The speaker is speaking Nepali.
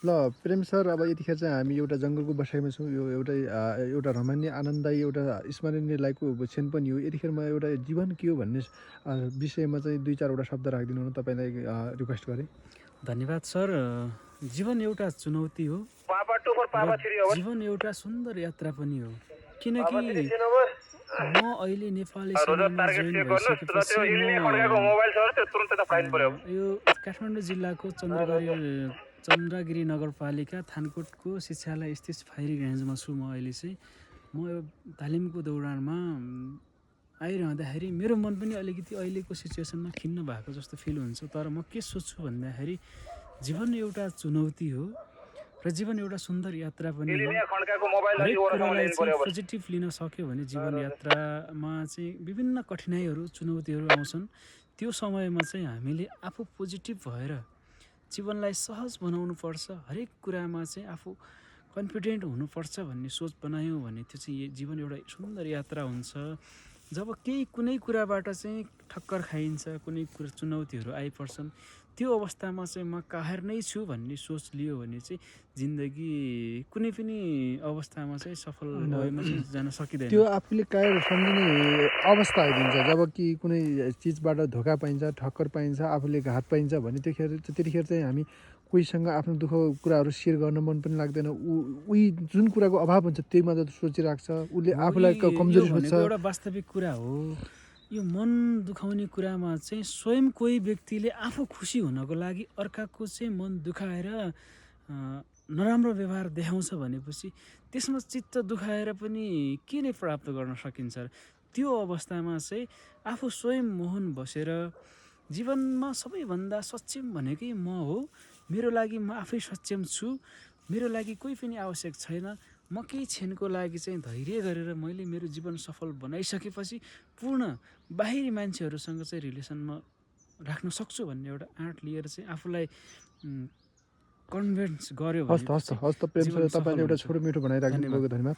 ल प्रेम सर, अब यतिखेर चाहिँ हामी एउटा जङ्गलको बसाइमा छौँ। यो एउटा रमाइलो आनन्ददायी एउटा स्मरणीय लाइकको क्षण पनि हो। यतिखेर म एउटा जीवन के हो भन्ने विषयमा चाहिँ 2-4 वटा शब्द राखिदिनु हुन तपाईँलाई रिक्वेस्ट गरेँ। धन्यवाद सर। जीवन एउटा चुनौती हो र जीवन एउटा सुन्दर यात्रा पनि हो, किनकि म अहिले नेपाली सेनामा जोइन भइसकेपछि यो काठमाडौँ जिल्लाको चन्द्रगिरी नगरपालिका थानकोटको शिक्षालय स्थित फायरिङ रेन्जमा छु। म अहिले चाहिँ म तालिमको दौरानमा आइरहँदाखेरि मेरो मन पनि अलिकति अहिलेको सिचुएसनमा खिन्न भएको जस्तो फिल हुन्छ। तर म के सोच्छु भन्दाखेरि जीवन एउटा चुनौती हो र जीवन एउटा सुन्दर यात्रा पनि हो। हरेक कुरालाई चाहिँ पोजिटिभ लिन सक्यो भने जीवन यात्रामा चाहिँ विभिन्न कठिनाइहरू चुनौतीहरू आउँछन्। त्यो समयमा चाहिँ हामीले आफू पोजिटिभ भएर जीवनलाई सहज बनाउनु पर्छ। हरेक कुरामा चाहिँ आफू कन्फिडेन्ट हुनुपर्छ भन्ने सोच बनायौँ भने त्यो चाहिँ जीवन एउटा सुन्दर यात्रा हुन्छ। जब कुनै कुराबाट चाहिँ ठक्कर खाइन्छ, कुनै चुनौतीहरू आइपर्छन्, त्यो अवस्थामा चाहिँ म काहेर नै छु भन्ने सोच लियो भने चाहिँ जिन्दगी कुनै पनि अवस्थामा चाहिँ सफल वेमा चाहिँ जान सकिँदैन। त्यो आफूले कायर सम्झिने अवस्था आइदिन्छ जब कि कुनै चिजबाट धोका पाइन्छ, ठक्कर पाइन्छ, आफूले घात पाइन्छ भने त्यतिखेर चाहिँ हामी कोहीसँग आफ्नो दुःख कुराहरू सेयर गर्न मन पनि लाग्दैन। उही जुन कुराको अभाव हुन्छ त्यही मात्र सोचिराख्छ, उसले आफूलाई कमजोरी सोच्छ। एउटा वास्तविक कुरा हो। यो मन दुखाउने कुरामा चाहिँ स्वयं कोही व्यक्तिले आफू खुसी हुनको लागि अर्काको चाहिँ मन दुखाएर नराम्रो व्यवहार देखाउँछ भनेपछि त्यसमा चित्त दुखाएर पनि के नै प्राप्त गर्न सकिन्छ र? त्यो अवस्थामा चाहिँ आफू स्वयं मोहन बसेर जीवनमा सबैभन्दा सक्षम भनेकै म हो, मेरो लागि म आफै सक्षम छु, मेरो लागि कोही पनि आवश्यक छैन, म केही क्षणको लागि चाहिँ धैर्य गरेर मैले मेरो जीवन सफल बनाइसकेपछि पूर्ण बाहिरी मान्छेहरूसँग चाहिँ रिलेसनमा राख्न सक्छु भन्ने एउटा आँट लिएर चाहिँ आफूलाई कन्भिन्स गर्यो भने हस् त प्रेम सर, तपाईँले एउटा छोटो मिठो भनाइराख्नु भएको धन्यवाद।